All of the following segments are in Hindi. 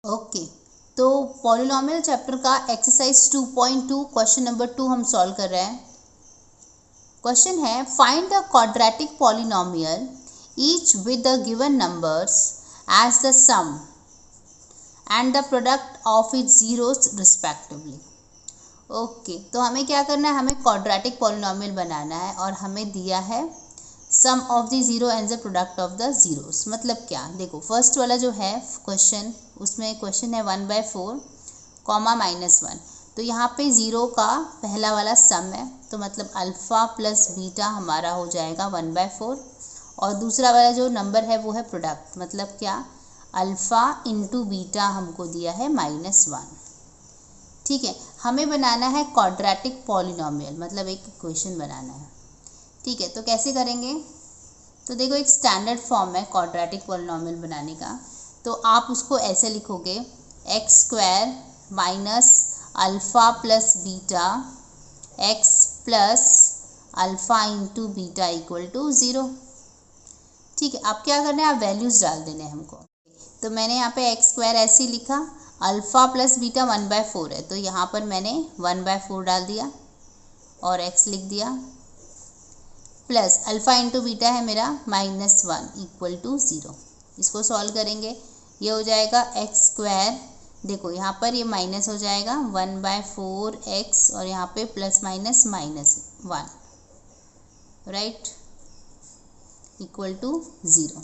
ओके, तो पॉलिनॉमियल चैप्टर का एक्सरसाइज 2.2 क्वेश्चन नंबर 2 हम सॉल्व कर रहे हैं। क्वेश्चन है find the quadratic polynomial each with the given numbers as the sum and the product of its zeros respectively. Okay, तो हमें क्या करना है, हमें क्वाड्रेटिक पॉलिनॉमियल बनाना है और हमें दिया है sum of the zero and the product of the zeros. मतलब क्या, देखो फर्स्ट वाला जो है क्वेश्चन, उसमें क्वेश्चन है 1/4 कॉमा -1। तो यहाँ पे ज़ीरो का पहला वाला सम है, तो मतलब अल्फ़ा प्लस बीटा हमारा हो जाएगा 1/4। और दूसरा वाला जो नंबर है वो है प्रोडक्ट, मतलब क्या, अल्फ़ा इंटू बीटा हमको दिया है -1। ठीक है, हमें बनाना है क्वाड्रेटिक पॉलिनॉमियल, मतलब एक इक्वेशन बनाना है। ठीक है, तो कैसे करेंगे, तो देखो एक स्टैंडर्ड फॉर्म है क्वाड्रेटिक पॉलिनॉमियल बनाने का। तो आप उसको ऐसे लिखोगे x² minus alpha plus beta x plus alpha into beta equal to 0। ठीक है, अब क्या करना है, आप वैल्यूज़ डाल देने हैं हमको। तो मैंने यहाँ पे x² ऐसे ही लिखा, अल्फ़ा प्लस बीटा 1/4 है, तो यहाँ पर मैंने 1/4 डाल दिया और x लिख दिया, प्लस अल्फ़ा इंटू बीटा है मेरा -1 इक्वल टू 0। इसको सॉल्व करेंगे, ये हो जाएगा x², देखो यहाँ पर ये माइनस हो जाएगा 1/4x और यहाँ पे plus minus -1, right, equal to 0।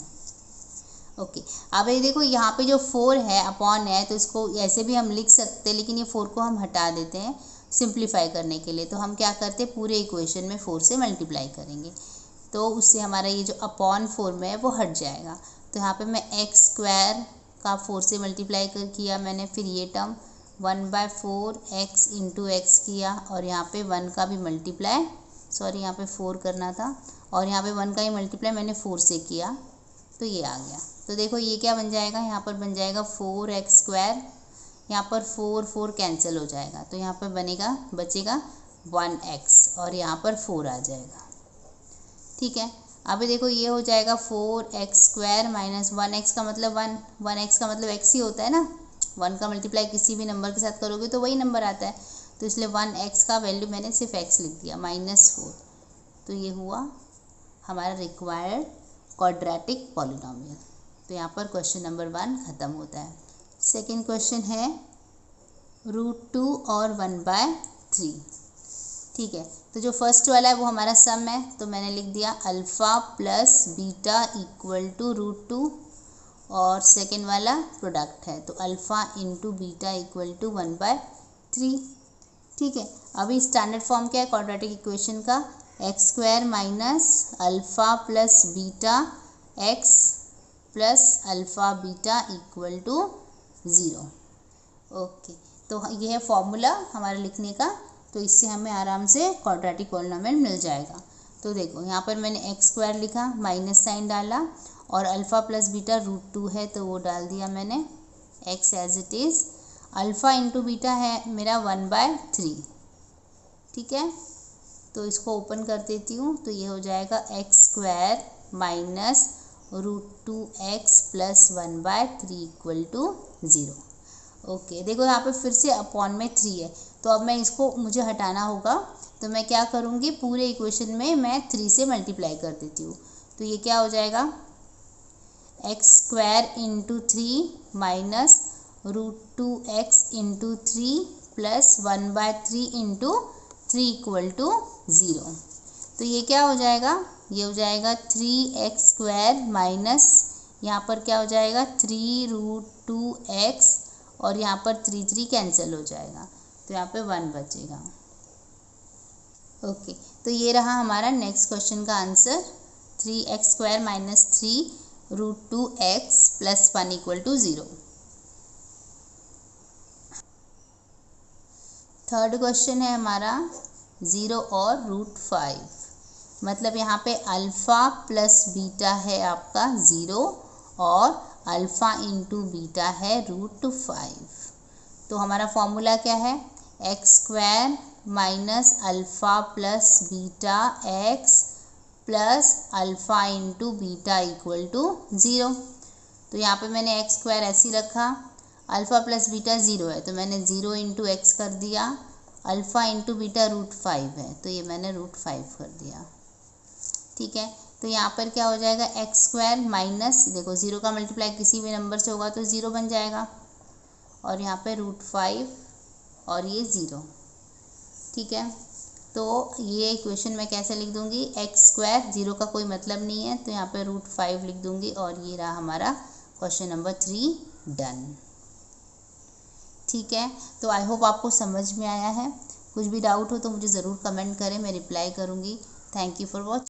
Okay, अब ये देखो यहाँ पे जो 4 है अपॉन है, तो इसको ऐसे भी हम लिख सकते हैं, लेकिन ये 4 को हम हटा देते हैं सिंप्लीफाई करने के लिए। तो हम क्या करते हैं, पूरे इक्वेशन में 4 से मल्टीप्लाई करेंगे, तो उससे हमारा ये जो अपॉन 4 में है वो हट जाएगा। तो यहाँ पे मैं x² का 4 से मल्टीप्लाई किया मैंने, फिर ये टर्म 1/4x इंटू एक्स किया, और यहाँ पे 1 का भी मल्टीप्लाई, सॉरी यहाँ पे 4 करना था, और यहाँ पे 1 का ही मल्टीप्लाई मैंने 4 से किया, तो ये आ गया। तो देखो ये क्या बन जाएगा, यहाँ पर बन जाएगा 4x², यहाँ पर 4 कैंसिल हो जाएगा, तो यहाँ पर बनेगा, बचेगा 1x और यहाँ पर 4 आ जाएगा। ठीक है, अभी देखो ये हो जाएगा 4x² माइनस 1x का मतलब 1x का मतलब x ही होता है ना, 1 का मल्टीप्लाई किसी भी नंबर के साथ करोगे तो वही नंबर आता है, तो इसलिए 1x का वैल्यू मैंने सिर्फ x लिख दिया -4। तो ये हुआ हमारा रिक्वायर्ड क्वाड्रेटिक पॉलिनॉमियल। तो यहाँ पर क्वेश्चन नंबर 1 ख़त्म होता है। सेकेंड क्वेश्चन है √2 और 1/3। ठीक है, तो जो फर्स्ट वाला है वो हमारा सम है, तो मैंने लिख दिया alpha plus beta equal to √2, और सेकेंड वाला प्रोडक्ट है, तो alpha into beta equal to 1/3। ठीक है, अभी स्टैंडर्ड फॉर्म क्या है क्वाड्रेटिक इक्वेशन का, x² minus alpha plus beta x plus alpha beta equal to 0। Okay, तो ये है फॉर्मूला हमारे लिखने का, तो इससे हमें आराम से क्वाड्रेटिक पॉलिनॉमियल मिल जाएगा। तो देखो यहाँ पर मैंने x² लिखा, माइनस साइन डाला, और अल्फ़ा प्लस बीटा √2 है तो वो डाल दिया मैंने, x as it is, alpha into beta है मेरा 1/3। ठीक है, तो इसको ओपन कर देती हूँ, तो ये हो जाएगा x² minus √2x plus 1/3 equal to 0। Okay, देखो यहाँ पे फिर से अपॉन में 3 है, तो अब मैं इसको मुझे हटाना होगा, तो मैं क्या करूँगी, पूरे इक्वेशन में मैं 3 से मल्टीप्लाई कर देती हूँ। तो ये क्या हो जाएगा, x² into 3 minus √2x into 3 plus 1/3 into 3 equal to 0। तो ये क्या हो जाएगा, ये हो जाएगा 3x² माइनस, यहाँ पर क्या हो जाएगा 3√2x, और यहाँ पर 3 कैंसिल हो जाएगा, तो यहाँ पे 1 बचेगा। ओके, तो ये रहा हमारा नेक्स्ट क्वेश्चन का answer, 3x² minus 3√2x plus 1 equal to 0। Third question है हमारा 0 और √5, मतलब यहाँ पे अल्फ़ा प्लस बीटा है आपका 0 और अल्फ़ा इंटू बीटा है √5। तो हमारा फॉर्मूला क्या है, x² minus alpha plus beta x plus alpha into beta equal to 0। तो यहाँ पे मैंने x² ऐसे ही रखा, अल्फ़ा प्लस बीटा 0 है तो मैंने 0 इंटू एक्स कर दिया, अल्फ़ा इंटू बीटा √5 है तो ये मैंने √5 कर दिया। ठीक है, तो यहाँ पर क्या हो जाएगा x² माइनस, देखो 0 का मल्टीप्लाई किसी भी नंबर से होगा तो 0 बन जाएगा, और यहाँ पे √5 और ये 0। ठीक है, तो ये इक्वेशन मैं कैसे लिख दूंगी, x², 0 का कोई मतलब नहीं है तो यहाँ पे √5 लिख दूंगी, और ये रहा हमारा क्वेश्चन नंबर 3 डन। ठीक है, तो आई होप आपको समझ में आया है। कुछ भी डाउट हो तो मुझे ज़रूर कमेंट करें, मैं रिप्लाई करूँगी। Thank you for watching.